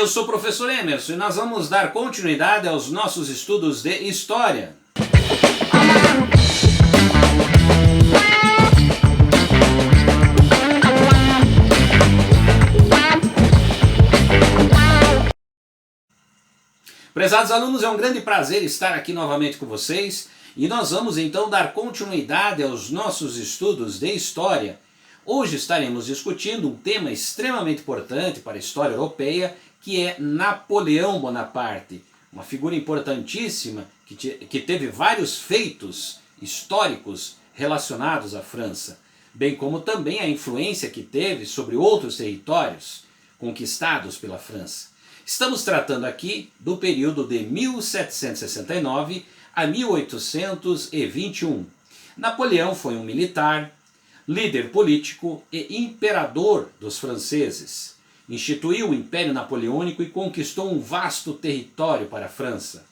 Eu sou o professor Emerson e nós vamos dar continuidade aos nossos estudos de História. Prezados alunos, é um grande prazer estar aqui novamente com vocês e nós vamos então dar continuidade aos nossos estudos de História. Hoje estaremos discutindo um tema extremamente importante para a história europeia, que é Napoleão Bonaparte, uma figura importantíssima que teve vários feitos históricos relacionados à França, bem como também a influência que teve sobre outros territórios conquistados pela França. Estamos tratando aqui do período de 1769 a 1821. Napoleão foi um militar, líder político e imperador dos franceses. Instituiu o Império Napoleônico e conquistou um vasto território para a França.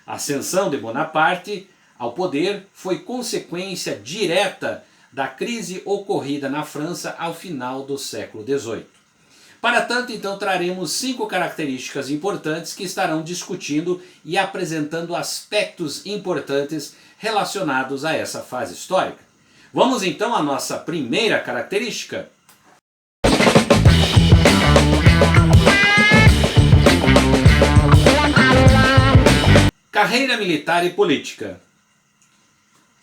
A ascensão de Bonaparte ao poder foi consequência direta da crise ocorrida na França ao final do século XVIII. Para tanto, então, traremos 5 características importantes que estarão discutindo e apresentando aspectos importantes relacionados a essa fase histórica. Vamos então à nossa primeira característica. Carreira militar e política.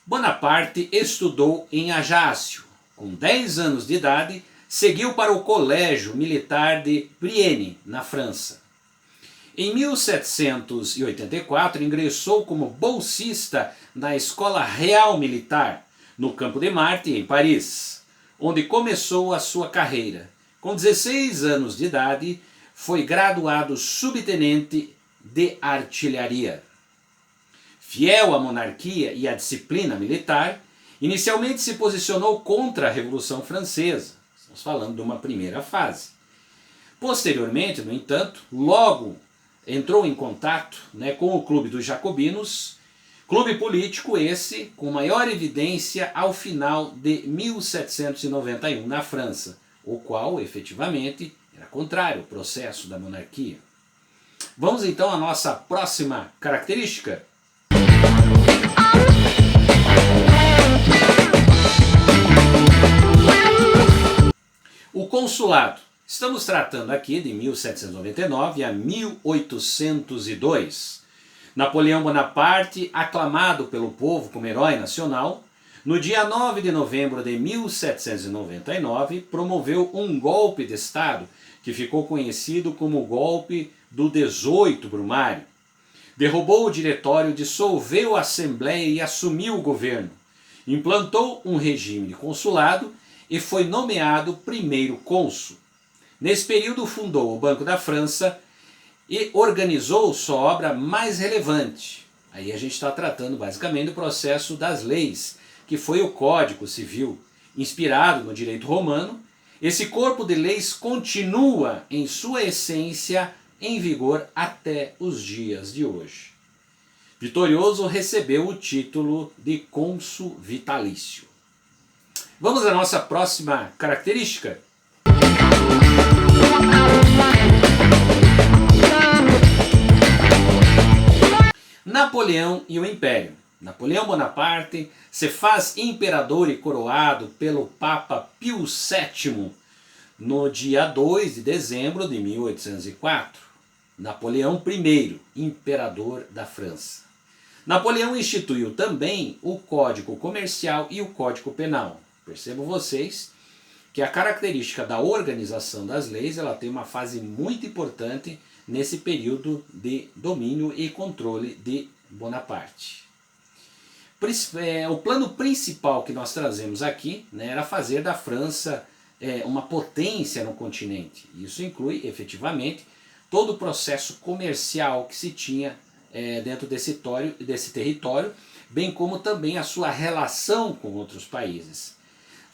Bonaparte estudou em Ajaccio. Com 10 anos de idade, seguiu para o Colégio Militar de Brienne, na França. Em 1784, ingressou como bolsista na Escola Real Militar, no Campo de Marte, em Paris, onde começou a sua carreira. Com 16 anos de idade, foi graduado subtenente de artilharia. Fiel à monarquia e à disciplina militar, inicialmente se posicionou contra a Revolução Francesa. Estamos falando de uma primeira fase. Posteriormente, no entanto, logo entrou em contato com o Clube dos Jacobinos, clube político esse com maior evidência ao final de 1791 na França, o qual efetivamente era contrário ao processo da monarquia. Vamos então à nossa próxima característica. O consulado. Estamos tratando aqui de 1799 a 1802. Napoleão Bonaparte, aclamado pelo povo como herói nacional, no dia 9 de novembro de 1799, promoveu um golpe de Estado que ficou conhecido como o golpe do 18 Brumário. Derrubou o diretório, dissolveu a Assembleia e assumiu o governo. Implantou um regime de consulado e foi nomeado primeiro cônsul. Nesse período fundou o Banco da França e organizou sua obra mais relevante. Aí a gente está tratando basicamente do processo das leis, que foi o Código Civil. Inspirado no direito romano, esse corpo de leis continua em sua essência em vigor até os dias de hoje. Vitorioso, recebeu o título de cônsul vitalício. Vamos à nossa próxima característica. Napoleão e o Império. Napoleão Bonaparte se faz imperador e coroado pelo Papa Pio VII no dia 2 de dezembro de 1804. Napoleão I, imperador da França. Napoleão instituiu também o Código Comercial e o Código Penal. Percebam vocês que a característica da organização das leis ela tem uma fase muito importante nesse período de domínio e controle de Bonaparte. O plano principal que nós trazemos aqui era fazer da França uma potência no continente. Isso inclui efetivamente todo o processo comercial que se tinha dentro desse território, bem como também a sua relação com outros países.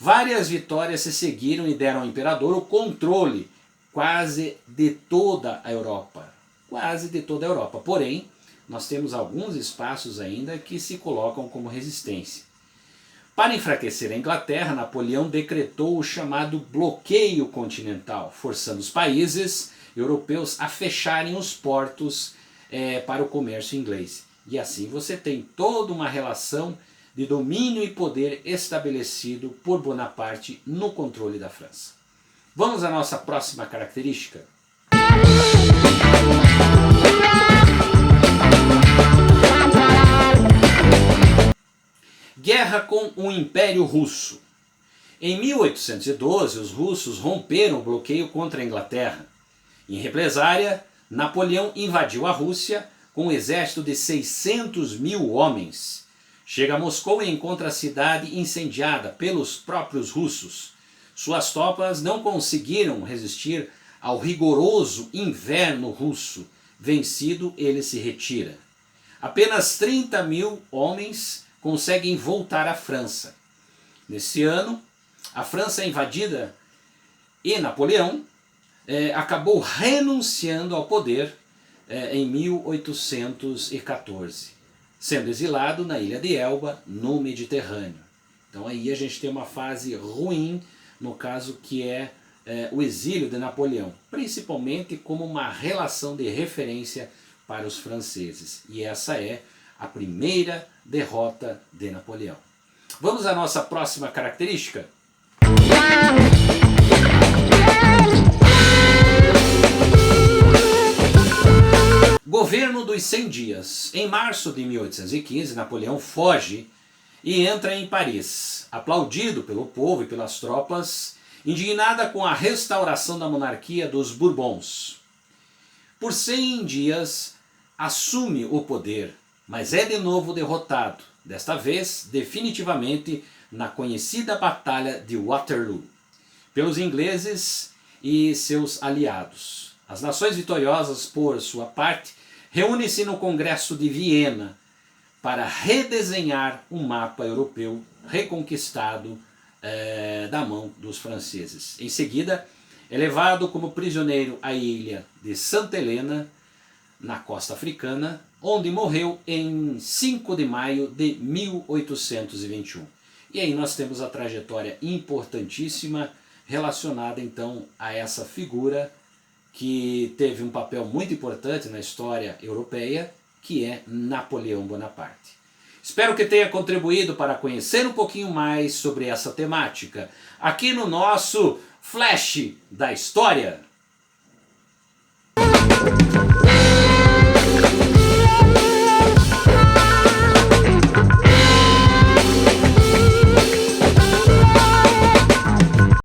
Várias vitórias se seguiram e deram ao imperador o controle quase de toda a Europa. Porém, nós temos alguns espaços ainda que se colocam como resistência. Para enfraquecer a Inglaterra, Napoleão decretou o chamado bloqueio continental, forçando os países europeus a fecharem os portos para o comércio inglês. E assim você tem toda uma relação de domínio e poder estabelecido por Bonaparte no controle da França. Vamos à nossa próxima característica? Guerra com o Império Russo. Em 1812, os russos romperam o bloqueio contra a Inglaterra. Em represália, Napoleão invadiu a Rússia com um exército de 600 mil homens. Chega a Moscou e encontra a cidade incendiada pelos próprios russos. Suas tropas não conseguiram resistir ao rigoroso inverno russo. Vencido, ele se retira. Apenas 30 mil homens conseguem voltar à França. Nesse ano, a França é invadida e Napoleão acabou renunciando ao poder em 1814, sendo exilado na ilha de Elba, no Mediterrâneo. Então aí a gente tem uma fase ruim, no caso que é o exílio de Napoleão, principalmente como uma relação de referência para os franceses. E essa é a primeira derrota de Napoleão. Vamos à nossa próxima característica? Governo dos 100 dias. Em março de 1815, Napoleão foge e entra em Paris, aplaudido pelo povo e pelas tropas, indignada com a restauração da monarquia dos Bourbons. Por 100 dias, assume o poder, mas é de novo derrotado, desta vez definitivamente na conhecida Batalha de Waterloo, pelos ingleses e seus aliados. As nações vitoriosas, por sua parte, reúnem-se no Congresso de Viena para redesenhar um mapa europeu reconquistado da mão dos franceses. Em seguida, é levado como prisioneiro à ilha de Santa Helena, na costa africana, onde morreu em 5 de maio de 1821. E aí nós temos a trajetória importantíssima relacionada então a essa figura que teve um papel muito importante na história europeia, que é Napoleão Bonaparte. Espero que tenha contribuído para conhecer um pouquinho mais sobre essa temática, aqui no nosso Flash da História.